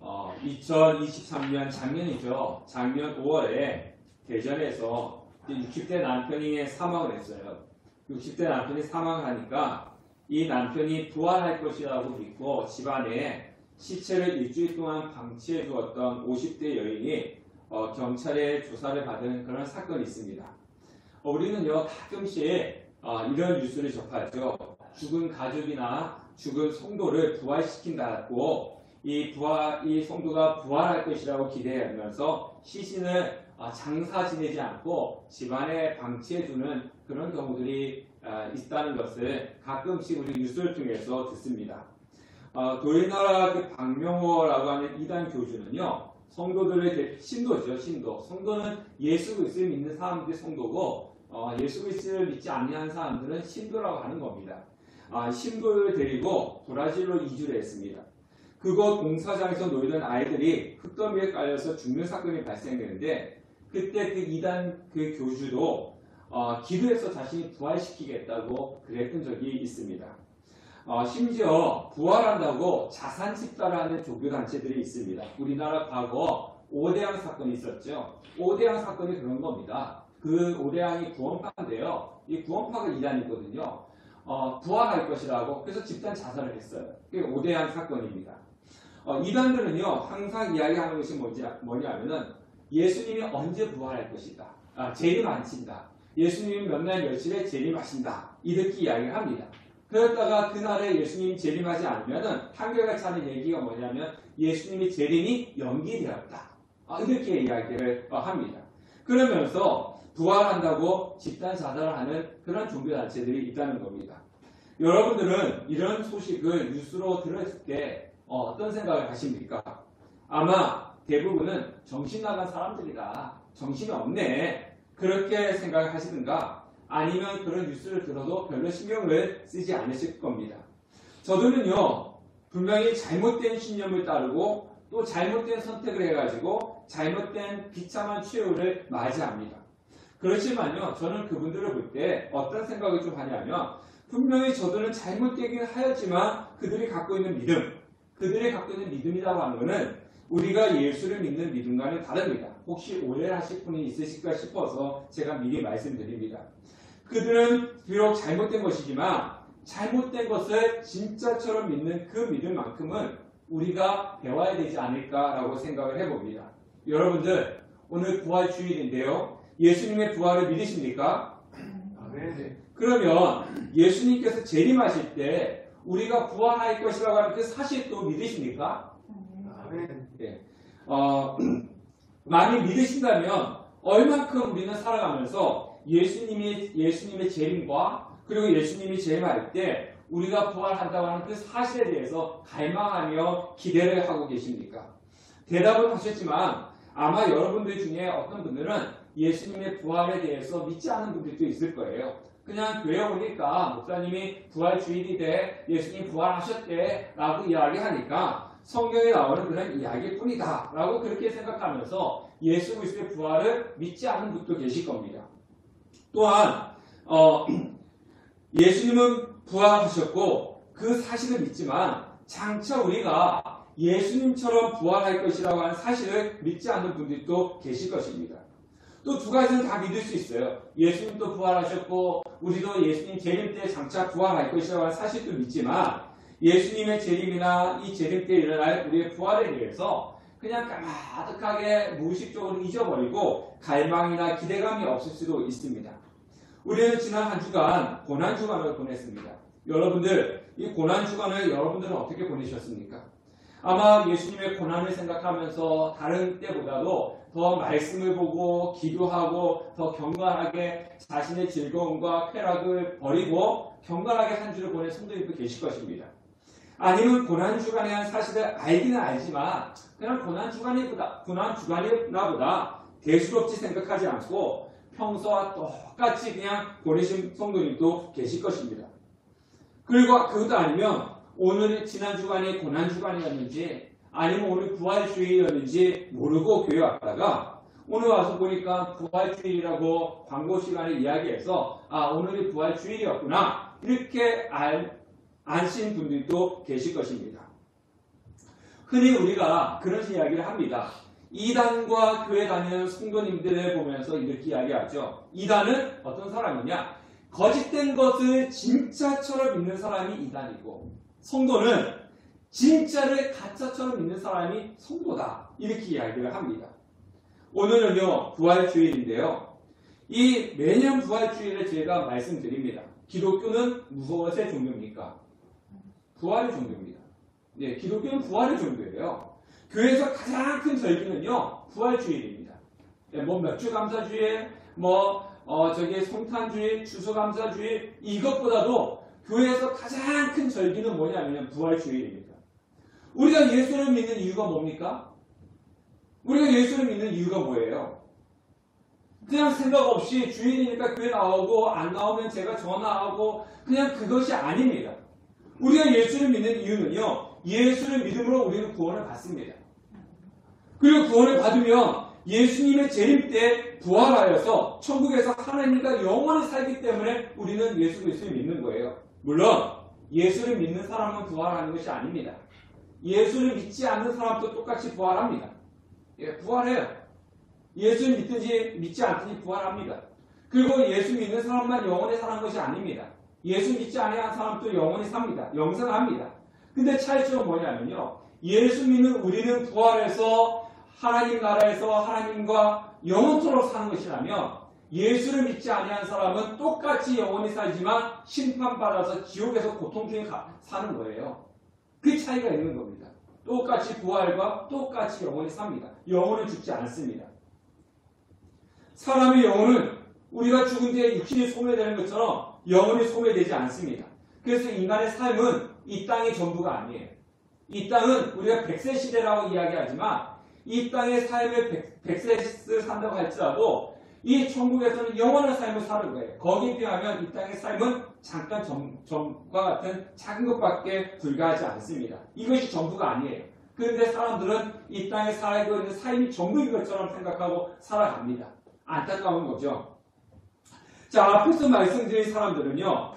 2023년 작년이죠. 작년 5월에 대전에서 60대 남편이 사망을 했어요. 60대 남편이 사망하니까 이 남편이 부활할 것이라고 믿고 집안에 시체를 일주일 동안 방치해 두었던 50대 여인이 경찰의 조사를 받은 그런 사건이 있습니다. 우리는요 가끔씩 이런 뉴스를 접하죠. 죽은 가족이나 죽은 성도를 부활시킨다고 이 성도가 부활할 것이라고 기대하면서 시신을 장사 지내지 않고 집안에 방치해두는 그런 경우들이 있다는 것을 가끔씩 우리 뉴스를 통해서 듣습니다. 도예나라 박명호라고 하는 이단 교주는요, 성도들의 신도죠, 신도. 성도는 예수 그리스도를 믿는 사람들이 성도고, 예수 그리스도를 믿지 않는 사람들은 신도라고 하는 겁니다. 신도를 데리고 브라질로 이주를 했습니다. 그곳 공사장에서 놀던 아이들이 흙더미에 깔려서 죽는 사건이 발생했는데, 그때 그 이단 그 교주도 기도해서 자신이 부활시키겠다고 그랬던 적이 있습니다. 심지어 부활한다고 자산 집사를 하는 종교단체들이 있습니다. 우리나라 과거 오대양 사건이 있었죠. 오대양 사건이 그런 겁니다. 그 오대양이 구원파인데요. 이 구원파가 이단이거든요. 부활할 것이라고 그래서 집단 자살을 했어요. 그게 오대양 사건입니다. 이단들은요 항상 이야기하는 것이 뭐냐면은 예수님이 언제 부활할 것이다. 재림하신다. 예수님이 몇 날 며칠에 재림하신다. 이렇게 이야기를 합니다. 그러다가 그날에 예수님이 재림하지 않으면은 한결같이 하는 얘기가 뭐냐면 예수님이 재림이 연기되었다. 이렇게 이야기를 합니다. 그러면서 부활한다고 집단 자살을 하는 그런 종교단체들이 있다는 겁니다. 여러분들은 이런 소식을 뉴스로 들었을 때 어떤 생각을 하십니까? 아마 대부분은 정신 나간 사람들이다. 정신이 없네. 그렇게 생각을 하시든가 아니면 그런 뉴스를 들어도 별로 신경을 쓰지 않으실 겁니다. 저들은요 분명히 잘못된 신념을 따르고 또 잘못된 선택을 해가지고 잘못된 비참한 최후를 맞이합니다. 그렇지만요 저는 그분들을 볼 때 어떤 생각을 좀 하냐면 분명히 저들은 잘못되긴 하였지만 그들이 갖고 있는 믿음, 그들이 갖고 있는 믿음이라고 하는 것은 우리가 예수를 믿는 믿음과는 다릅니다. 혹시 오해를 하실 분이 있으실까 싶어서 제가 미리 말씀드립니다. 그들은 비록 잘못된 것이지만 잘못된 것을 진짜처럼 믿는 그 믿음만큼은 우리가 배워야 되지 않을까라고 생각을 해봅니다. 여러분들 오늘 부활주일인데요. 예수님의 부활을 믿으십니까? 네. 그러면 예수님께서 재림하실 때 우리가 부활할 것이라고 하는 그 사실도 믿으십니까? 네. 많이 믿으신다면 얼만큼 우리는 살아가면서 예수님의 재림과 그리고 예수님이 재림할 때 우리가 부활한다고 하는 그 사실에 대해서 갈망하며 기대를 하고 계십니까? 대답은 하셨지만 아마 여러분들 중에 어떤 분들은 예수님의 부활에 대해서 믿지 않는 분들도 있을 거예요. 그냥 교회 오니까 목사님이 부활주일이래, 예수님 부활하셨대 라고 이야기하니까 성경에 나오는 그런 이야기일 뿐이다 라고 그렇게 생각하면서 예수 그리스도의 부활을 믿지 않는 분도 계실 겁니다. 또한 예수님은 부활하셨고 그 사실을 믿지만 장차 우리가 예수님처럼 부활할 것이라고 하는 사실을 믿지 않는 분들도 계실 것입니다. 또 두 가지는 다 믿을 수 있어요. 예수님도 부활하셨고 우리도 예수님 재림 때 장차 부활할 것이라고 하는 사실도 믿지만 예수님의 재림이나 이 재림 때 일어날 우리의 부활에 대해서 그냥 까마득하게 무의식적으로 잊어버리고 갈망이나 기대감이 없을 수도 있습니다. 우리는 지난 한 주간 고난주간을 보냈습니다. 여러분들 이 고난주간을 여러분들은 어떻게 보내셨습니까? 아마 예수님의 고난을 생각하면서 다른 때보다도 더 말씀을 보고 기도하고 더 경건하게 자신의 즐거움과 쾌락을 버리고 경건하게 한 주를 보낸 성도님도 계실 것입니다. 아니면 고난주간에 한 사실을 알기는 알지만 그냥 고난주간이나 보다 대수롭지 생각하지 않고 평소와 똑같이 그냥 보내신 성도님도 계실 것입니다. 그리고 그것도 아니면 오늘 지난 주간이 고난주간이었는지 아니면 오늘 부활주일이었는지 모르고 교회 왔다가 오늘 와서 보니까 부활주일이라고 광고 시간에 이야기해서 오늘이 부활주일이었구나 이렇게 아신 분들도 계실 것입니다. 흔히 우리가 그런 이야기를 합니다. 이단과 교회 다니는 성도님들을 보면서 이렇게 이야기하죠. 이단은 어떤 사람이냐? 거짓된 것을 진짜처럼 믿는 사람이 이단이고, 성도는 진짜를 가짜처럼 믿는 사람이 성도다. 이렇게 이야기를 합니다. 오늘은요, 부활주일인데요. 이 매년 부활주일에 제가 말씀드립니다. 기독교는 무엇의 종교입니까? 부활의 종교입니다. 네, 기독교는 부활의 종교예요. 교회에서 가장 큰 절기는요, 부활주일입니다. 네, 뭐 맥주감사주일, 성탄주일, 추수감사주일, 이것보다도 교회에서 가장 큰 절기는 뭐냐면 부활주일입니다. 우리가 예수를 믿는 이유가 뭡니까? 우리가 예수를 믿는 이유가 뭐예요? 그냥 생각 없이 주일이니까 교회 나오고 안 나오면 제가 전화하고 그냥 그것이 아닙니다. 우리가 예수를 믿는 이유는요, 예수를 믿음으로 우리는 구원을 받습니다. 그리고 구원을 받으면 예수님의 재림 때 부활하여서 천국에서 하나님과 영원히 살기 때문에 우리는 예수 그리스도를 믿는 거예요. 물론 예수를 믿는 사람은 부활하는 것이 아닙니다. 예수를 믿지 않는 사람도 똑같이 부활합니다. 예, 부활해요. 예수를 믿든지 믿지 않든지 부활합니다. 그리고 예수 믿는 사람만 영원히 사는 것이 아닙니다. 예수 믿지 않는 사람도 영원히 삽니다. 영생합니다. 근데 차이점은 뭐냐면요, 예수 믿는 우리는 부활해서 하나님 나라에서 하나님과 영원토록 사는 것이라면, 예수를 믿지 아니한 사람은 똑같이 영원히 살지만 심판받아서 지옥에서 고통 중에 사는 거예요. 그 차이가 있는 겁니다. 똑같이 부활과 똑같이 영원히 삽니다. 영혼은 죽지 않습니다. 사람의 영혼은 우리가 죽은 뒤에 육신이 소멸되는 것처럼 영혼이 소멸되지 않습니다. 그래서 인간의 삶은 이 땅이 전부가 아니에요. 이 땅은 우리가 100세 시대라고 이야기하지만 이 땅의 삶을 100세를 산다고 할지라도 이 천국에서는 영원한 삶을 사는 거예요. 거기에 비하면 이 땅의 삶은 잠깐 전과 같은 작은 것밖에 불과하지 않습니다. 이것이 전부가 아니에요. 그런데 사람들은 이 땅에 살고 있는 삶이 전부인 것처럼 생각하고 살아갑니다. 안타까운 거죠. 자, 앞에서 말씀드린 사람들은요,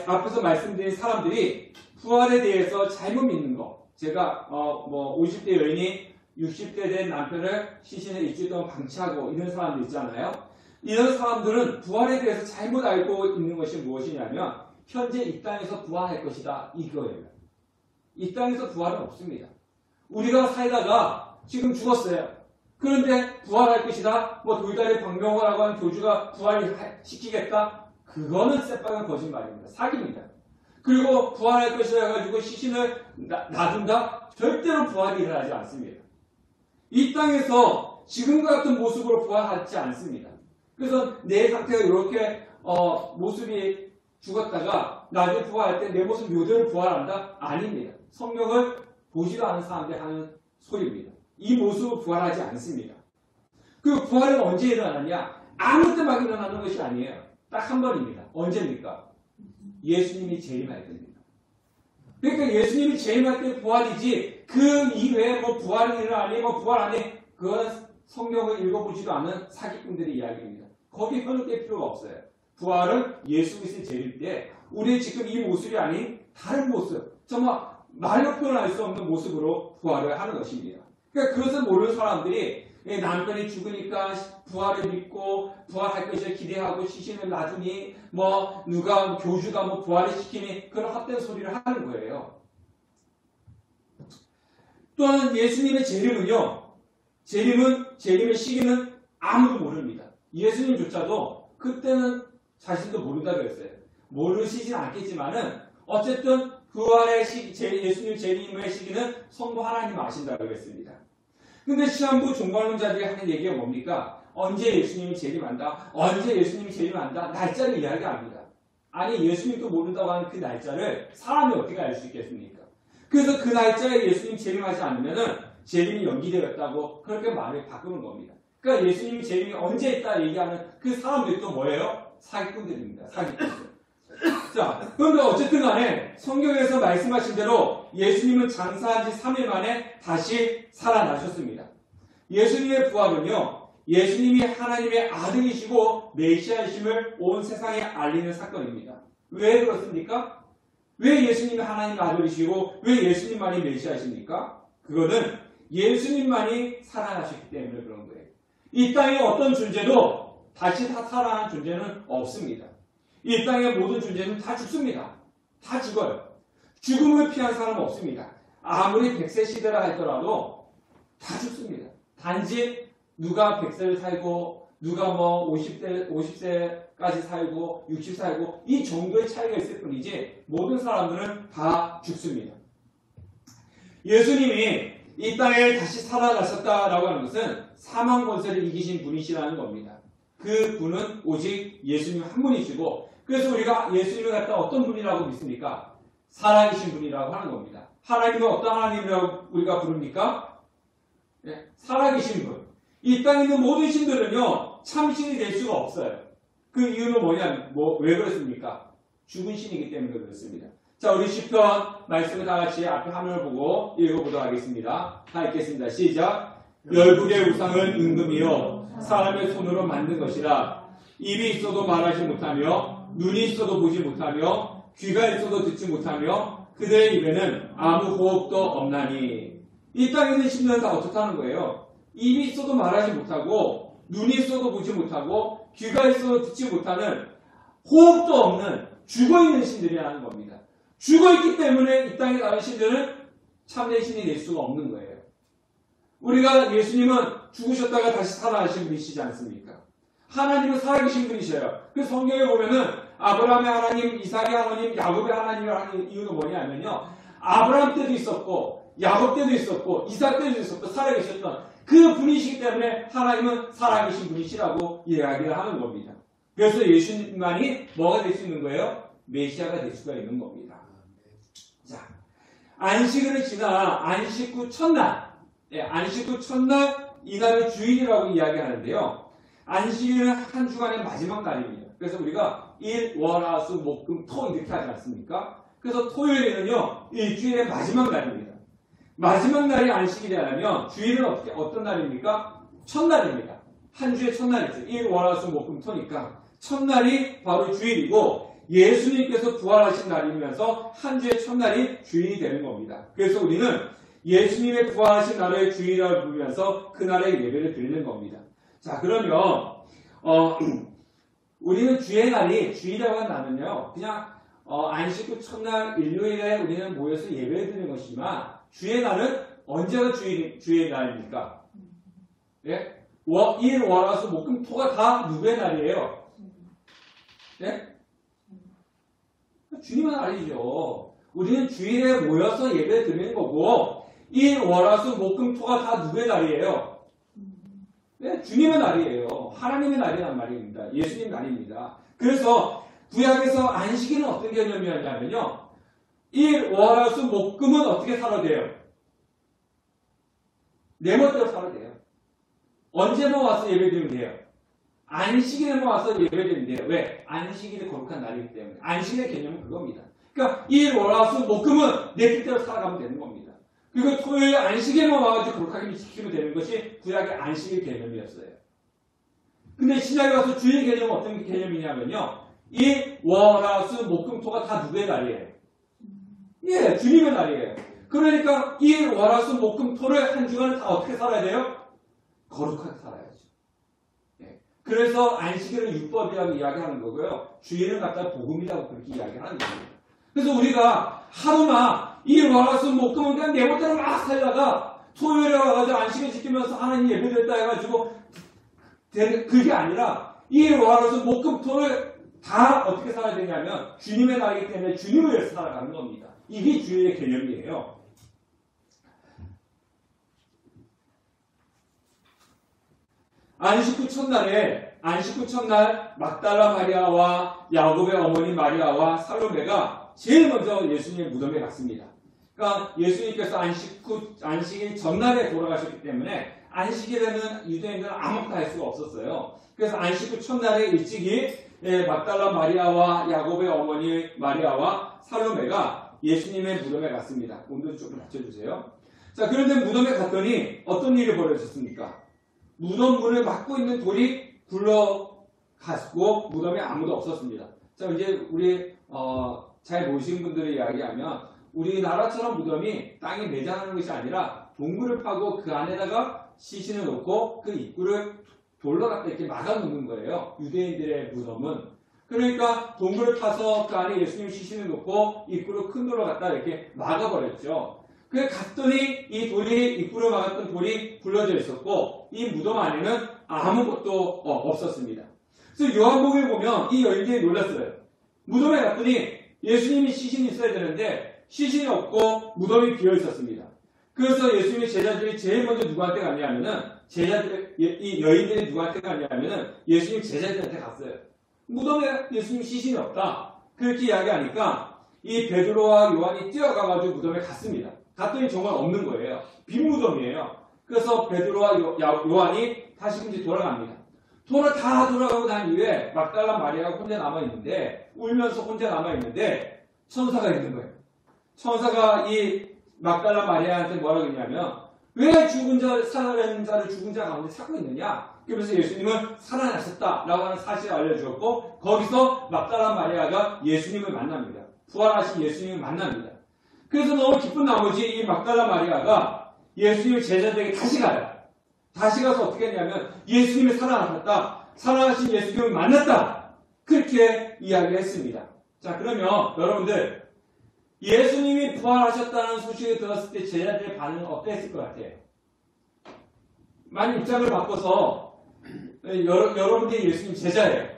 앞에서 말씀드린 사람들이 부활에 대해서 잘못 믿는 거. 제가 50대 여인이 60대 된 남편을 시신에 일주일 동안 방치하고 이런 사람들 있잖아요. 이런 사람들은 부활에 대해서 잘못 알고 있는 것이 무엇이냐면, 현재 이 땅에서 부활할 것이다, 이거예요. 이 땅에서 부활은 없습니다. 우리가 살다가 지금 죽었어요. 그런데 부활할 것이다, 돌다리 박명호라고 하는 교주가 부활시키겠다? 그거는 새빨간 거짓말입니다. 사기입니다. 그리고 부활할 것이라 해가지고 시신을 놔둔다? 절대로 부활이 일어나지 않습니다. 이 땅에서 지금과 같은 모습으로 부활하지 않습니다. 그래서 내 상태가 이렇게 모습이 죽었다가 나중에 부활할 때 내 모습 묘대로 부활한다? 아닙니다. 성경을 보지도 않은 사람들이 하는 소리입니다. 이 모습은 부활하지 않습니다. 그 부활은 언제 일어나냐? 아무 때 막 일어나는 것이 아니에요. 딱 한 번입니다. 언제입니까? 예수님이 재림할 때입니다. 그러니까 예수님이 재림할 때 부활이지, 그 이외에 부활이 일어나니 부활 안 해, 그건 성경을 읽어보지도 않은 사기꾼들의 이야기입니다. 거기에 현혹될 필요가 없어요. 부활은 예수 그리스도의 재림 때 우리의 지금 이 모습이 아닌 다른 모습, 정말 말로 표현할 수 없는 모습으로 부활을 하는 것입니다. 그러니까 그것을 모르는 사람들이 남편이 죽으니까 부활을 믿고 부활할 것을 기대하고 시신을 놔두니 누가 교주가 부활을 시키니 그런 헛된 소리를 하는 거예요. 또한 예수님의 재림은요, 재림의 시기는 아무도 모릅니다. 예수님조차도 그때는 자신도 모른다고 했어요. 모르시진 않겠지만은 어쨌든 부활의 예수님 재림의 시기는 성부 하나님 아신다고 했습니다. 근데 시한부 종말론자들이 하는 얘기가 뭡니까? 언제 예수님이 재림한다? 언제 예수님이 재림한다? 날짜를 이야기합니다. 아니, 예수님도 모른다고 하는 그 날짜를 사람이 어떻게 알 수 있겠습니까? 그래서 그 날짜에 예수님 재림하지 않으면은 재림이 연기되었다고 그렇게 말을 바꾸는 겁니다. 그러니까 예수님이 재림이 언제 있다 얘기하는 그 사람들이 또 뭐예요? 사기꾼들입니다. 사기꾼들. 자, 그런데 어쨌든 간에 성경에서 말씀하신 대로 예수님은 장사한 지 3일 만에 다시 살아나셨습니다. 예수님의 부활은요, 예수님이 하나님의 아들이시고 메시아이심을 온 세상에 알리는 사건입니다. 왜 그렇습니까? 왜 예수님이 하나님 아들이시고 왜 예수님만이 메시아십니까? 그거는 예수님만이 살아나셨기 때문에 그런 거예요. 이 땅에 어떤 존재도 다시 다 살아나는 존재는 없습니다. 이 땅의 모든 존재는 다 죽습니다. 다 죽어요. 죽음을 피한 사람은 없습니다. 아무리 100세 시대라 할더라도 다 죽습니다. 단지 누가 100세를 살고 누가 뭐 50세까지 살고 60 살고 이 정도의 차이가 있을 뿐이지 모든 사람들은 다 죽습니다. 예수님이 이 땅에 다시 살아나셨다라고 하는 것은 사망 권세를 이기신 분이시라는 겁니다. 그 분은 오직 예수님 한 분이시고 그래서 우리가 예수님을 갖다 어떤 분이라고 믿습니까? 살아계신 분이라고 하는 겁니다. 하나님은 어떤 하나님이라고 우리가 부릅니까? 네, 살아계신 분. 이 땅에 있는 모든 신들은요 참신이 될 수가 없어요. 그 이유는 뭐냐면 왜 그렇습니까? 죽은 신이기 때문에 그렇습니다. 자, 우리 시편 말씀을 다 같이 앞에 화면을 보고 읽어보도록 하겠습니다. 다 읽겠습니다. 시작. 열국의 우상은 은금이요 사람의 손으로 만든 것이라. 입이 있어도 말하지 못하며 눈이 있어도 보지 못하며 귀가 있어도 듣지 못하며 그들의 입에는 아무 호흡도 없나니. 이 땅에 있는 신들은 다 어떻다는 거예요? 입이 있어도 말하지 못하고 눈이 있어도 보지 못하고 귀가 있어도 듣지 못하는 호흡도 없는 죽어있는 신들이라는 겁니다. 죽어있기 때문에 이 땅에 나온 신들은 참된 신이 될 수가 없는 거예요. 우리가 예수님은 죽으셨다가 다시 살아나신 분이시지 않습니까? 하나님은 살아계신 분이셔요. 그 성경에 보면은 아브라함의 하나님, 이삭의 하나님, 야곱의 하나님이라는 이유는 뭐냐면요. 아브라함 때도 있었고 야곱 때도 있었고 이삭 때도 있었고 살아계셨던 그 분이시기 때문에 하나님은 살아계신 분이시라고 이야기를 하는 겁니다. 그래서 예수님만이 뭐가 될 수 있는 거예요? 메시아가 될 수가 있는 겁니다. 자, 안식일을 지나 안식 후 첫날, 안식 후 첫날 이날을 주일이라고 이야기하는데요. 안식일은 한 주간의 마지막 날입니다. 그래서 우리가 일, 월, 화, 수, 목, 금, 토 이렇게 하지 않습니까? 그래서 토요일에는요 일주일의 마지막 날입니다. 마지막 날이 안식일이라면 주일은 어떤 날입니까? 첫날입니다. 한 주의 첫날이죠. 일, 월, 화, 수, 목, 금, 토니까 첫날이 바로 주일이고 예수님께서 부활하신 날이면서 한 주의 첫날이 주일이 되는 겁니다. 그래서 우리는 예수님의 부활하신 날을 주일이라고 부르면서 그날의 예배를 드리는 겁니다. 자, 그러면 우리는 주의 날이 주일이라고 한 날은요 그냥 안식 후 첫날 일요일에 우리는 모여서 예배를 드리는 것이지만 주의 날은 언제가 주의 날입니까? 예? 일, 월, 화, 수, 목, 금, 토가 다 누구의 날이에요? 예? 주님의 날이죠. 우리는 주일에 모여서 예배를 드리는 거고 일, 월, 화, 수, 목, 금, 토가 다 누구의 날이에요? 네, 주님의 날이에요. 하나님의 날이란 말입니다. 예수님 날입니다. 그래서 구약에서 안식일은 어떤 개념이었냐면요. 일, 월, 화, 수, 목, 금은 어떻게 살아야 돼요? 내 멋대로 살아야 돼요. 언제만 와서 예배드리면 돼요? 안식일에만 와서 예배드리면 돼요. 왜? 안식일이 거룩한 날이기 때문에. 안식일의 개념은 그겁니다. 그러니까 일, 월, 화, 수, 목, 금은 내 뜻대로 살아가면 되는 겁니다. 그리고 토요일 안식일만 와가지고 거룩하게 지키면 되는 것이 구약의 안식일 개념이었어요. 근데 신약에 와서 주일 개념은 어떤 개념이냐면요. 일, 월, 화, 수, 목, 금, 토가 다 누구의 날이에요? 예, 주님의 날이에요. 그러니까 일, 월, 화, 수, 목, 금, 토를 한 주간을 다 어떻게 살아야 돼요? 거룩하게 살아야죠. 예. 그래서 안식일은 율법이라고 이야기하는 거고요. 주일은 갖다 복음이라고 그렇게 이야기하는 거예요. 그래서 우리가 하루나 일, 월, 화, 수, 목, 금은 그냥 내 멋대로 막 살다가 토요일에 와가지고 안식일 지키면서 하나님 예배드렸다 해가지고 그게 아니라 일, 월, 화, 수, 목, 금, 토를 다 어떻게 살아야 되냐면 주님의 날이기 때문에 주님을 위해서 살아가는 겁니다. 이게 주일의 개념이에요. 안식 후 첫날 막달라 마리아와 야곱의 어머니 마리아와 살로메가 제일 먼저 예수님의 무덤에 갔습니다. 그러니까 예수님께서 안식일 전날에 돌아가셨기 때문에 안식일에는 유대인들은 아무것도 할 수가 없었어요. 그래서 안식 후 첫날에 일찍이 막달라 마리아와 야곱의 어머니 마리아와 살로메가 예수님의 무덤에 갔습니다. 온도 조금 낮춰주세요. 자, 그런데 무덤에 갔더니 어떤 일이 벌어졌습니까? 무덤 문을 막고 있는 돌이 굴러갔고 무덤에 아무도 없었습니다. 자, 이제 우리 잘 모르시는 분들이 이야기하면 우리나라처럼 무덤이 땅에 매장하는 것이 아니라 동굴을 파고 그 안에다가 시신을 놓고 그 입구를 돌로 갖다 이렇게 막아놓는 거예요. 유대인들의 무덤은. 그러니까 동굴을 파서 그 안에 예수님 시신을 놓고 입구를 큰 돌로 갖다 이렇게 막아버렸죠. 그래 갔더니 이 돌이 입구를 막았던 돌이 굴러져 있었고 이 무덤 안에는 아무것도 없었습니다. 그래서 요한복음에 보면 이 여인들이 놀랐어요. 무덤에 갔더니 예수님이 시신이 있어야 되는데 시신이 없고 무덤이 비어 있었습니다. 그래서 예수님의 제자들이 제일 먼저 누구한테 갔냐면은 이 여인들이 누구한테 갔냐면은 예수님 제자들한테 갔어요. 무덤에 예수님 시신이 없다. 그렇게 이야기하니까 이 베드로와 요한이 뛰어가가지고 무덤에 갔습니다. 갔더니 정말 없는 거예요. 빈 무덤이에요. 그래서 베드로와 요한이 다시 이제 돌아갑니다. 다 돌아가고 난 이후에 막달라 마리아가 혼자 남아있는데 울면서 혼자 남아있는데 천사가 있는 거예요. 천사가 이 막달라 마리아한테 뭐라고 했냐면 왜 죽은 자, 살아난 자를 죽은 자 가운데 찾고 있느냐? 그래서 예수님은 살아나셨다라고 하는 사실을 알려주었고 거기서 막달라 마리아가 예수님을 만납니다. 부활하신 예수님을 만납니다. 그래서 너무 기쁜 나머지 이 막달라 마리아가 예수님의 제자들에게 다시 가요. 다시 가서 어떻게 했냐면 예수님이 살아나셨다. 살아나신 예수님을 만났다. 그렇게 이야기했습니다. 자, 그러면 여러분들 예수님이 부활하셨다는 소식을 들었을 때 제자들의 반응은 어땠을 것 같아요? 많이 입장을 바꿔서 여러분들이 예수님 제자예요.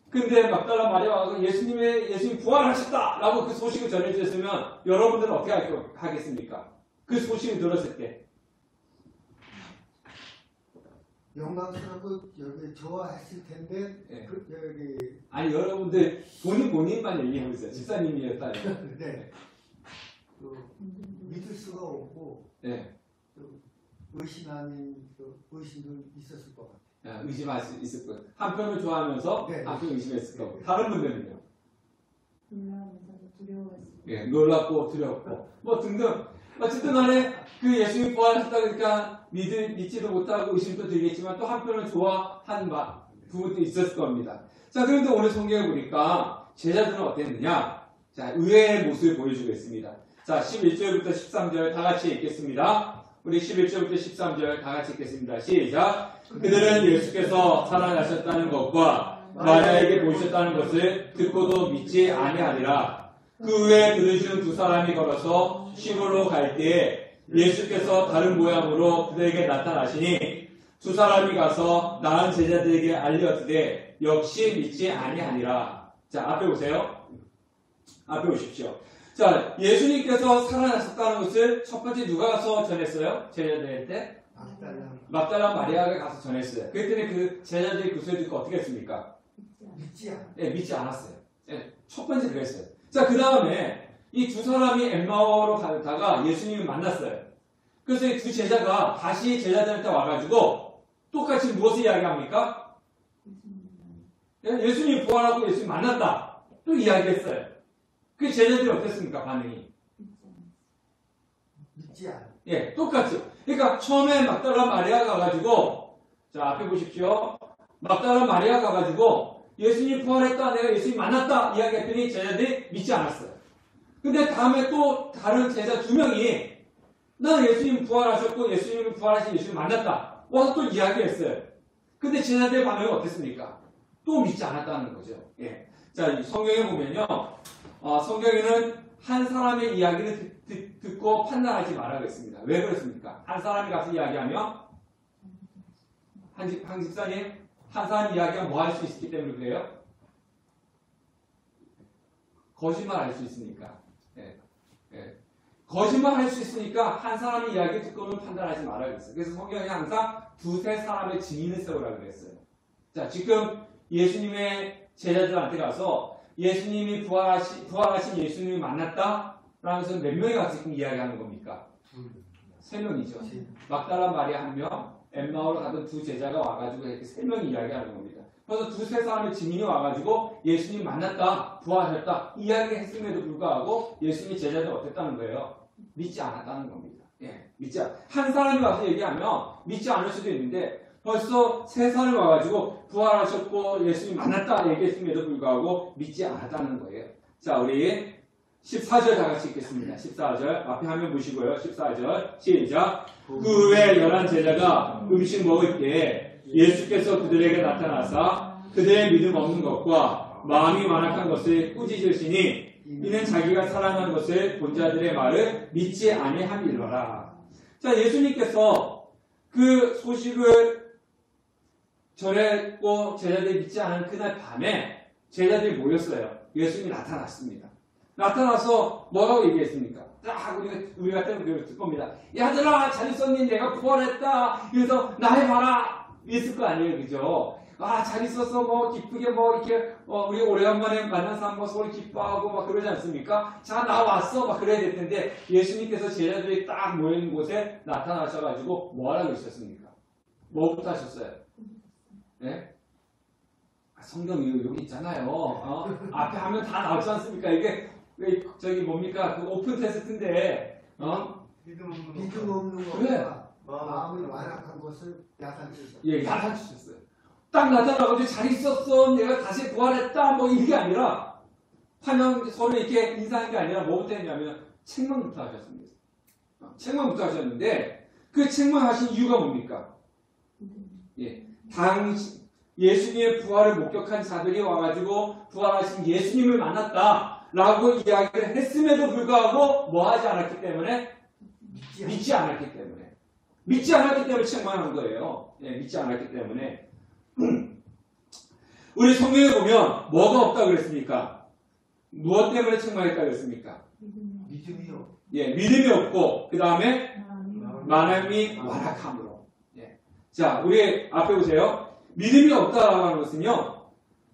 근데 막달라 마리아가 예수님 부활하셨다라고 그 소식을 전해주셨으면 여러분들은 어떻게 하겠습니까? 그 소식을 들었을 때 영광스럽고 여기 좋아했을 텐데 네. 여기 아니 여러분들 본인만 얘기하고 있어요. 집사님이었다면 네. 믿을 수가 없고 네. 의심 아닌 의심도 있었을 것 같아요. 의심할 수 있을 거예요. 한편을 좋아하면서 네. 한편 의심했을 거고. 다른 분들은요? 놀라면서도 두려워했어요. 예, 놀랍고 두렵고 뭐 등등. 어쨌든 간에 그 예수님이 부활하셨다 그러니까 믿지도 못하고 의심도 들겠지만 또 한편은 좋아한 부분도 있었을 겁니다. 자, 그런데 오늘 성경에 보니까 제자들은 어땠느냐? 자, 의외의 모습을 보여주겠습니다. 자, 11절부터 13절 다 같이 읽겠습니다. 우리 11절부터 13절 다 같이 읽겠습니다. 시작. 그들은 예수께서 살아나셨다는 것과 마리아에게 보이셨다는 것을 듣고도 믿지 아니하니라. 그 후에 그들 중 두 사람이 걸어서 시골로 갈 때에 예수께서 다른 모양으로 그들에게 나타나시니 두 사람이 가서 나은 제자들에게 알려주되 역시 믿지 아니하니라. 자, 앞에 보세요. 앞에 보십시오. 자, 예수님께서 살아나셨다는 것을 첫 번째 누가 가서 전했어요? 제자들한테? 막달라 마리아가 가서 전했어요. 그랬더니 그 제자들이 그 소리 듣고 어떻게 했습니까? 믿지 않았어요. 예, 첫 번째 그랬어요. 자, 그 다음에 이 두 사람이 엠마오로 가다가 예수님을 만났어요. 그래서 이 두 제자가 다시 제자들한테 와가지고 똑같이 무엇을 이야기합니까? 예수님이 부활하고 예수님 만났다. 또 이야기했어요. 그 제자들이 어땠습니까? 반응이? 믿지 않아. 예, 똑같죠. 그러니까 처음에 막달라 마리아가 가가지고 자, 앞에 보십시오. 막달라 마리아가 가가지고 예수님 부활했다. 내가 예수님 만났다. 이야기했더니 제자들이 믿지 않았어요. 근데 다음에 또 다른 제자 두 명이 나는 예수님 부활하셨고 예수님이 부활하신 예수님 만났다. 와서 또 이야기했어요. 근데 제자들의 반응은 어땠습니까? 또 믿지 않았다는 거죠. 예. 자, 성경에 보면요. 성경에는 한 사람의 이야기를 듣고 판단하지 말라고 했습니다. 왜 그렇습니까? 한 사람이 가서 이야기하면 한 집사님 한 사람이 이야기하면 뭐 할 수 있기 때문에 그래요? 거짓말 할 수 있으니까. 예. 예. 거짓말 할 수 있으니까 한 사람의 이야기 듣고는 판단하지 말라고 했어요. 그래서 성경에 항상 두세 사람의 증인을 세우라고 그랬어요. 자, 지금 예수님의 제자들한테 가서 예수님이 부활하신 예수님을 만났다? 라는 것은 몇 명이 가서 지금 이야기하는 겁니까? 세 명이죠. 막달라 마리아 한 명, 엠마오로 가던 두 제자가 와가지고 이렇게 세 명이 이야기하는 겁니다. 그래서 두세 사람의 증인이 와가지고 예수님 만났다, 부활하셨다 이야기했음에도 불구하고 예수님의 제자들 어땠다는 거예요? 믿지 않았다는 겁니다. 예, 한 사람이 와서 얘기하면 믿지 않을 수도 있는데 벌써 세 사람이 와가지고 부활하셨고 예수님 만났다 얘기했음에도 불구하고 믿지 않았다는 거예요. 자, 우리 14절 다 같이 읽겠습니다. 14절 앞에 화면 보시고요. 14절 시작. 그 후에 11 제자가 음식 먹을 때에 예수께서 그들에게 나타나사 그들의 믿음 없는 것과 마음이 완악한 것을 꾸짖으시니 이는 자기가 사랑하는 것을 본 자들의 말을 믿지 아니함이로라. 자, 예수님께서 그 소식을 전했고 제자들이 믿지 않은 그날 밤에 제자들이 모였어요. 예수님이 나타났습니다. 나타나서 뭐라고 얘기했습니까? 딱 우리 같은 경우 듣 겁니다. 야들아 잘 있었니? 내가 부활했다. 그래서 나 해봐라. 있을 거 아니에요, 그죠? 아, 잘 있었어. 뭐 기쁘게 뭐 이렇게 우리 오래간만에 만난 사람 뭐 서로 기뻐하고 막 그러지 않습니까? 자, 나 왔어. 막 그래야 될 텐데 예수님께서 제자들이 딱 모인 곳에 나타나셔가지고 뭐 하라고 있었습니까? 뭐부터 하셨어요? 네? 성경이 여기 있잖아요. 앞에 하면 다 나오지 않습니까? 이게 저기 뭡니까? 그 오픈 테스트인데, 믿음 없는 그래. 것과 마음이 완악한 것을 야단치셨어요. 예, 야단치셨어요. 딱 나타나가지고 잘 있었어. 내가 다시 부활했다. 뭐 이게 아니라 화면 서로 이렇게 인사한 게 아니라 뭐부터 했냐면 책망부터 하셨습니다. 책망부터 하셨는데 그 책망하신 이유가 뭡니까? 예, 예수님의 부활을 목격한 자들이 와가지고 부활하신 예수님을 만났다라고 이야기를 했음에도 불구하고 뭐 하지 않았기 때문에 믿지 않았기 때문에 책망한 거예요. 예, 믿지 않았기 때문에. 우리 성경에 보면 뭐가 없다고 그랬습니까? 무엇 때문에 책망했다고 그랬습니까? 믿음이요. 예, 믿음이 없고 그 다음에 마음이 완악함으로. 예. 자, 우리 앞에 보세요. 믿음이 없다라고 하는 것은요,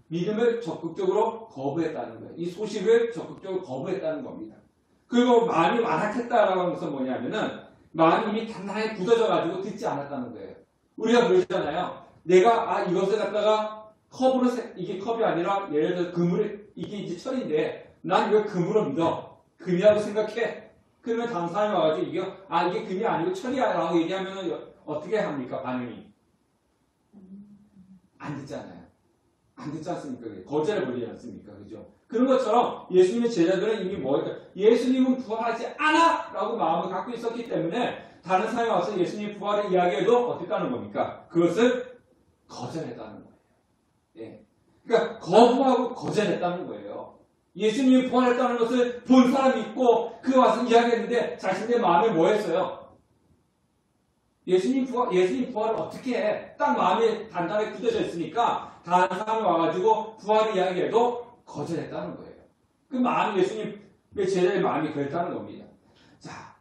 믿음을 적극적으로 거부했다는 거예요. 이 소식을 적극적으로 거부했다는 겁니다. 그리고 마음이 완악했다라고 하는 것은 뭐냐면은 마음이 이미 단단하게 굳어져가지고 듣지 않았다는 거예요. 우리가 그러잖아요. 내가 이것을 갖다가 컵으로 이게 컵이 아니라 예를 들어 금을 이게 이제 철인데 난 이걸 금으로 믿어. 금이라고 생각해. 그러면 다른 사람이 와가지고 이게 금이 아니고 철이야라고 얘기하면 어떻게 합니까? 반응이 안 듣잖아요. 안 듣지 않습니까? 거절해 버리지 않습니까? 그죠? 그런 것처럼 예수님의 제자들은 이미 예수님은 부활하지 않아! 라고 마음을 갖고 있었기 때문에 다른 사람이 와서 예수님 부활을 이야기해도 어떻게 하는 겁니까? 그것을 거절했다는 거예요. 예. 그러니까 거부하고 거절했다는 거예요. 예수님이 부활했다는 것을 본 사람이 있고 그 와서 이야기했는데 자신의 마음에 뭐 했어요? 예수님 부활을 어떻게 해? 딱 마음이 단단하게 굳어져 있으니까 다른 사람이 와가지고 부활을 이야기해도 거절했다는 거예요. 그 마음이 예수님의 제자의 마음이 그랬다는 겁니다. 자,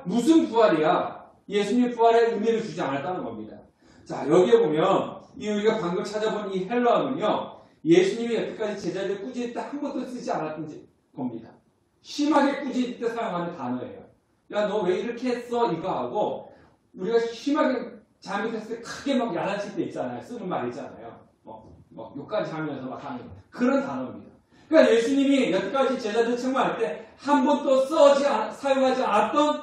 무슨 부활이야? 예수님 부활의 의미를 주지 않았다는 겁니다. 자, 여기에 보면 우리가 방금 찾아본 이 헬라어는요, 예수님이 여태까지 제자들 꾸짖을 때 한 번도 쓰지 않았던 겁니다. 심하게 꾸짖을 때 사용하는 단어예요. 야, 너 왜 이렇게 했어? 이거 하고, 우리가 심하게 잘못했을 때 크게 막 야단칠 때 있잖아요. 쓰는 말 있잖아요. 욕까지 하면서 막 하는 그런 단어입니다. 그러니까 예수님이 여태까지 제자들 책망할 때 한 번도 사용하지 않았던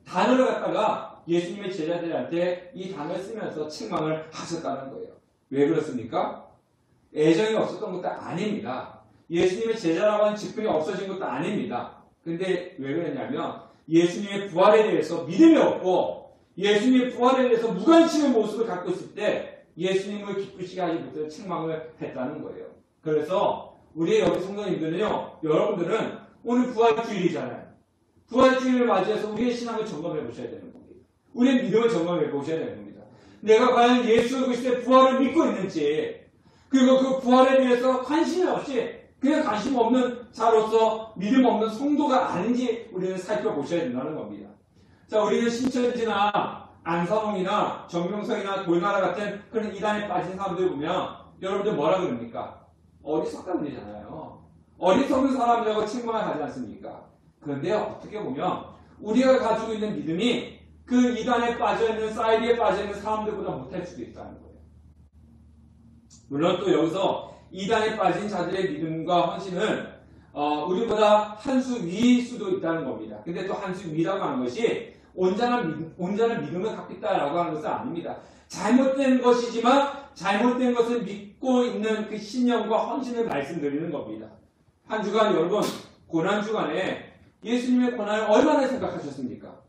단어를 갖다가 예수님의 제자들한테 이 단어를 쓰면서 책망을 하셨다는 거예요. 왜 그렇습니까? 애정이 없었던 것도 아닙니다. 예수님의 제자라고 하는 직분이 없어진 것도 아닙니다. 근데 왜 그랬냐면 예수님의 부활에 대해서 믿음이 없고 예수님의 부활에 대해서 무관심의 모습을 갖고 있을 때 예수님을 기쁘시게 하지 못해서 책망을 했다는 거예요. 그래서 우리 여기 성도님들은요, 여러분들은 오늘 부활주일이잖아요. 부활주일을 맞이해서 우리의 신앙을 점검해 보셔야 되는 겁니다. 우리의 믿음을 점검해 보셔야 되는 겁니다. 내가 과연 예수 그리스도의 부활을 믿고 있는지, 그리고 그 부활에 대해서 관심이 없이 그냥 관심 없는 자로서 믿음 없는 성도가 아닌지 우리는 살펴보셔야 된다는 겁니다. 자, 우리는 신천지나 안사홍이나 정명석이나 돌나라 같은 그런 이단에 빠진 사람들 보면 여러분들 뭐라 그럽니까? 어리석다 그러잖아요. 어리석은 사람이라고 책망을 하지 않습니까? 그런데 어떻게 보면 우리가 가지고 있는 믿음이 그 이단에 빠져있는 사이비에 빠져있는 사람들보다 못할 수도 있다는 거예요. 물론 또 여기서 이단에 빠진 자들의 믿음과 헌신은 우리보다 한 수 위일 수도 있다는 겁니다. 근데 또 한 수 위라고 하는 것이 온전한 믿음을 갖고 있다라고 하는 것은 아닙니다. 잘못된 것이지만 잘못된 것을 믿고 있는 그 신념과 헌신을 말씀드리는 겁니다. 한 주간 여러분 고난주간에 예수님의 고난을 얼마나 생각하셨습니까?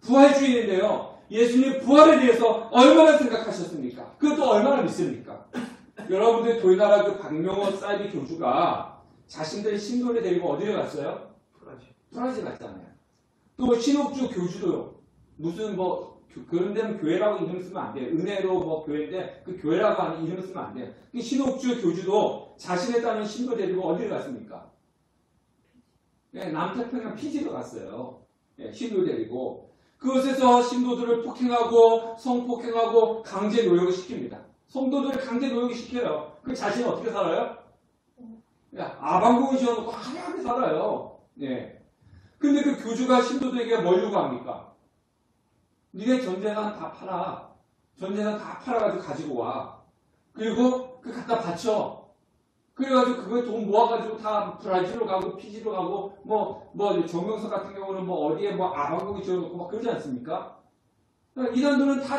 부활주의인데요. 예수님의 부활에 대해서 얼마나 생각하셨습니까? 그것도 얼마나 믿습니까? 여러분들 도이나라 그 박명호 사이비 교주가 자신들의 신도를 데리고 어디를 갔어요? 브라질 갔잖아요. 또 신옥주 교주도요. 무슨 뭐 그런 데는 교회라고 이름 쓰면 안 돼요. 은혜로 뭐 교회인데 그 교회라고 하는 이름 쓰면 안 돼요. 그 신옥주 교주도 자신의 딸인 신도 데리고 어디를 갔습니까? 네, 남태평양 피지로 갔어요. 네, 신도 데리고. 그곳에서 신도들을 폭행하고 성폭행하고 강제 노역을 시킵니다. 성도들을 강제 노역을 시켜요. 그 자신은 어떻게 살아요? 아방공을 지어놓고 화려하게 살아요. 네. 근데 그 교주가 신도들에게 뭘 요구합니까? 니네 전재산 다 팔아. 전재산 다 팔아가지고 가지고 와. 그리고 그 갖다 바쳐. 그래가지고 그거 돈 모아가지고 다 브라질로 가고 피지로 가고 뭐 정명석 같은 경우는 뭐 어디에 뭐 아방공이 지어놓고 막 그러지 않습니까? 그러니까 이단들은 다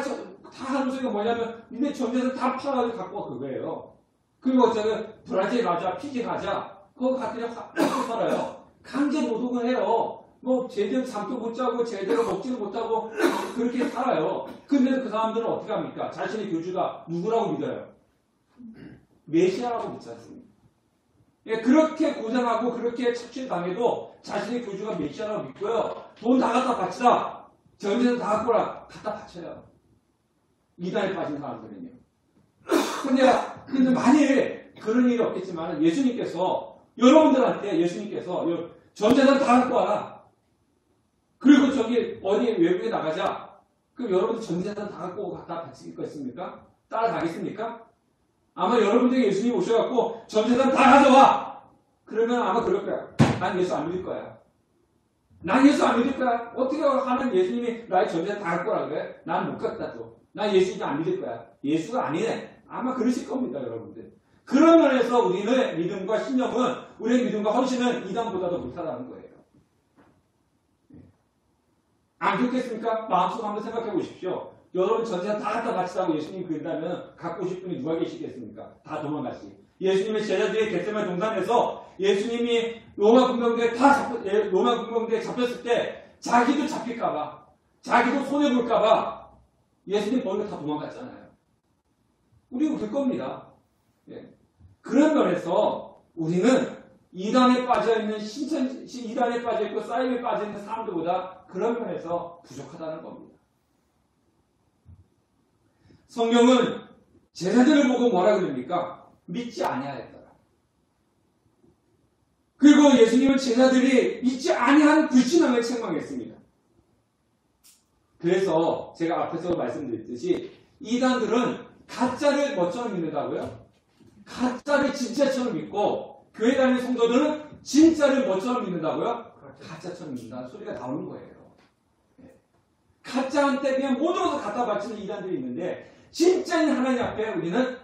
하는 소리가 뭐냐면 니네 전재산 다 팔아가지고 갖고 와 그거예요. 그리고 어차피 브라질 가자, 피지 가자. 그거 갔더니 화려하게 살아요. 강제 노동을 해요. 뭐 제대로 잠도 못 자고 제대로 먹지도 못하고 그렇게 살아요. 근데 그 사람들은 어떻게 합니까? 자신의 교주가 누구라고 믿어요? 메시아라고 믿지 않습니까? 예, 그렇게 고생하고 그렇게 착취당해도 자신의 교주가 메시아라고 믿고요. 돈 다 갖다 바치라. 전세는 다 갖고 라. 갖다 바쳐요. 이단에 빠진 사람들은요. 근데 만일 그런 일이 없겠지만 예수님께서 여러분들한테 전재산 다 갖고 와라. 그리고 저기 어디 외국에 나가자. 그럼 여러분들 전재산 다 갖고 갖다 바칠 거 있습니까? 따라가겠습니까? 아마 여러분들이 예수님 오셔갖고 전재산 다 가져와. 그러면 아마 그럴 거야. 난 예수 안 믿을 거야. 난 예수 안 믿을 거야. 어떻게 하는 예수님이 나의 전재산 다 갖고 오라 그래? 난 못 갖다 줘. 나 예수 이제 안 믿을 거야. 예수가 아니네. 아마 그러실 겁니다, 여러분들. 그런 면에서 우리는 믿음과 신념은 우리의 믿음과 헌신은 이단보다도 못하다는 거예요. 안 그렇겠습니까? 마음속으로 한번 생각해 보십시오. 여러분 전재산 다 갖다 바치라고 예수님 그런다면 갖고 오실 분이 누가 계시겠습니까? 다 도망가시. 예수님의 제자들이 겟세마네 동산에서 예수님이 로마 군병대에 잡혔을 때 자기도 잡힐까봐, 자기도 손해볼까봐 예수님 버리고 다 도망갔잖아요. 우리도 그럴 겁니다. 예. 그런 면에서 우리는 이단에 빠져있는 이단에 빠져있고 사이에 빠져있는 사람들보다 그런 면에서 부족하다는 겁니다. 성경은 제자들을 보고 뭐라 그럽니까? 믿지 아니하였더라. 그리고 예수님은 제자들이 믿지 아니하는 불신앙을 책망했습니다. 그래서 제가 앞에서 말씀드렸듯이 이단들은 가짜를 뭐처럼 믿는다고요? 가짜를 진짜처럼 믿고 교회 다니는 성도들은 진짜를 뭐처럼 믿는다고요? 가짜처럼 믿는다는 소리가 나오는 거예요. 가짜한테 그냥 모든 것을 갖다 바치는 이단들이 있는데 진짜인 하나님 앞에 우리는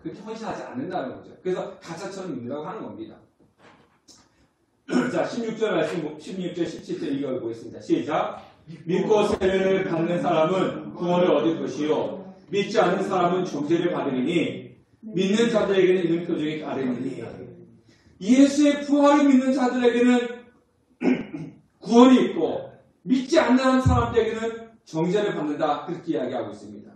그렇게 헌신하지 않는다는 거죠. 그래서 가짜처럼 믿는다고 하는 겁니다. 자, 16절 말씀, 16절, 17절 읽어보겠습니다. 시작. 믿고 세례를 받는 사람은 구원을 얻을 것이요 믿지 않는 사람은 정죄를 받으리니 믿는 자들에게는 이런 표적이 따르니니 예수의 부활을 믿는 자들에게는 구원이 있고 믿지 않는 사람들에게는 정죄를 받는다. 그렇게 이야기하고 있습니다.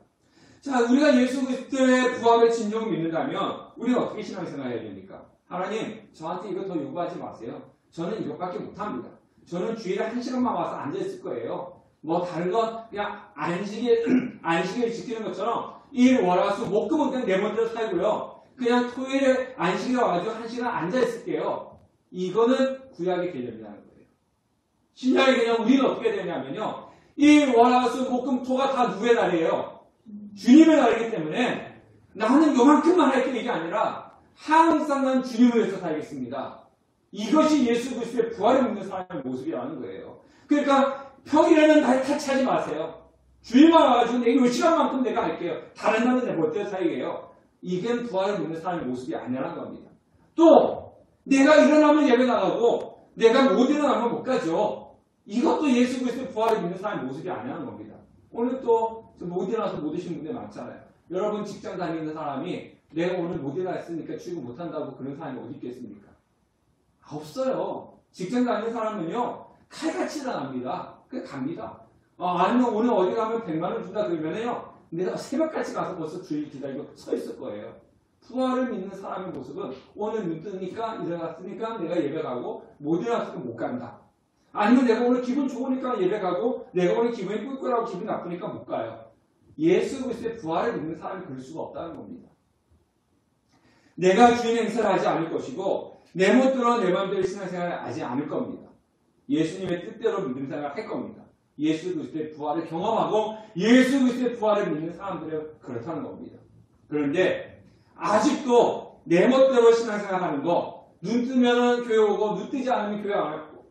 자, 우리가 예수 그리스도의 부활을 진정으로 믿는다면 우리는 어떻게 신앙생활해야 됩니까? 하나님, 저한테 이거 더 요구하지 마세요. 저는 이것밖에 못합니다. 저는 주일에 1시간만 와서 앉아있을 거예요. 뭐 다른 건 그냥 안식일 지키는 것처럼 일, 월, 화, 수, 목금은 그냥 내 멋대로 살고요. 그냥 토요일에 안식일에 와가지고 1시간 앉아있을게요. 이거는 구약의 개념이라는 거예요. 신약의 개념 우리는 어떻게 되냐면요. 일, 월, 화, 수, 목금, 토가 다 누구의 날이에요? 주님의 날이기 때문에 나는 요만큼만 할게 이게 아니라 항상 난 주님을 위해서 살겠습니다. 이것이 예수 그리스도의 부활을 믿는 사람의 모습이라는 거예요. 그러니까 평일에는 날 타치하지 마세요. 주일만 와가지고 내가 요 시간만큼 내가 할게요. 다른 날은 내 멋대로 살게요. 이게 부활을 믿는 사람의 모습이 아니라는 겁니다. 또 내가 일어나면 예배 나가고 내가 못 일어나면 못 가죠. 이것도 예수 그리스도의 부활을 믿는 사람의 모습이 아니라는 겁니다. 오늘 또 못 일어나서 못 오신 분들 많잖아요. 여러분 직장 다니는 사람이 내가 오늘 못 일어났으니까 출근 못한다고 그런 사람이 어디 있겠습니까? 없어요. 직장 다니는 사람은요, 칼같이 당합니다. 그냥 갑니다. 아니면 오늘 어디 가면 100만 원 준다 그러면요, 내가 새벽까지 가서 벌써 주일 기다리고 서 있을 거예요. 부활을 믿는 사람의 모습은 오늘 눈 뜨니까 일어났으니까 내가 예배 가고 못 일어났으니까 못 간다. 아니면 내가 오늘 기분 좋으니까 예배 가고 내가 오늘 기분이 꿀꿀하고 기분 나쁘니까 못 가요. 예수 그리스도의 부활을 믿는 사람이 그럴 수가 없다는 겁니다. 내가 주인 행세를 하지 않을 것이고 내 멋대로 내 마음대로 신앙생활을 하지 않을 겁니다. 예수님의 뜻대로 믿음 생활을 할 겁니다. 예수 그리스도의 부활을 경험하고 예수 그리스도의 부활을 믿는 사람들은 그렇다는 겁니다. 그런데 아직도 내 멋대로 신앙생활하는 거, 눈 뜨면 교회 오고 눈 뜨지 않으면 교회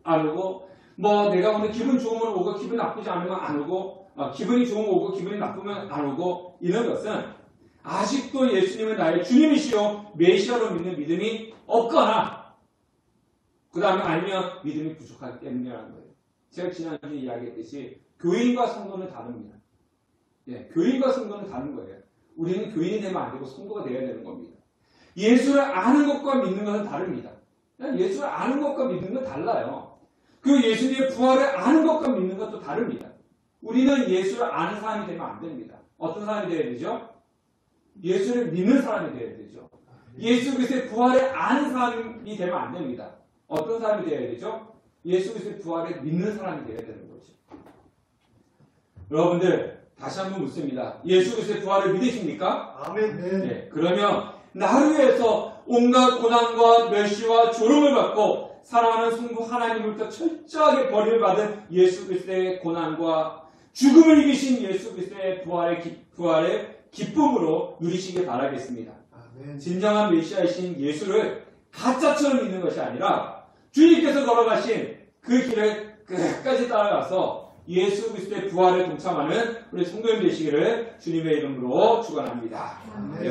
안 오고, 뭐 내가 오늘 기분 좋으면 오고 기분 나쁘지 않으면 안 오고, 기분이 좋으면 오고 기분이 나쁘면 안 오고, 이런 것은 아직도 예수님은 나의 주님이시요 메시아로 믿는 믿음이 없거나 그 다음에 아니면 믿음이 부족하기 때문이라는 거예요. 제가 지난주에 이야기했듯이 교인과 성도는 다릅니다. 예, 교인과 성도는 다른 거예요. 우리는 교인이 되면 안 되고 성도가 되어야 되는 겁니다. 예수를 아는 것과 믿는 것은 다릅니다. 예수를 아는 것과 믿는 건 달라요. 그 예수님의 부활을 아는 것과 믿는 것도 다릅니다. 우리는 예수를 아는 사람이 되면 안 됩니다. 어떤 사람이 되어야 되죠? 예수를 믿는 사람이 되어야 되죠. 예수 그리스도의 부활을 아는 사람이 되면 안 됩니다. 어떤 사람이 되어야 되죠? 예수 그리스도의 부활을 믿는 사람이 되어야 되는 거죠. 여러분들 다시 한번 묻습니다. 예수 그리스도의 부활을 믿으십니까? 아멘. 네. 그러면 나를 위해서 온갖 고난과 멸시와 조롱을 받고 사랑하는 성부 하나님으로부터 철저하게 버림을 받은 예수 그리스도의 고난과 죽음을 이기신 예수 그리스도의 부활의 기쁨으로 누리시길 바라겠습니다. 아멘. 진정한 메시아이신 예수를 가짜처럼 믿는 것이 아니라 주님께서 걸어가신 그 길을 끝까지 따라가서 예수 그리스도의 부활에 동참하는 우리 성도님 되시기를 주님의 이름으로 축원합니다. 아멘.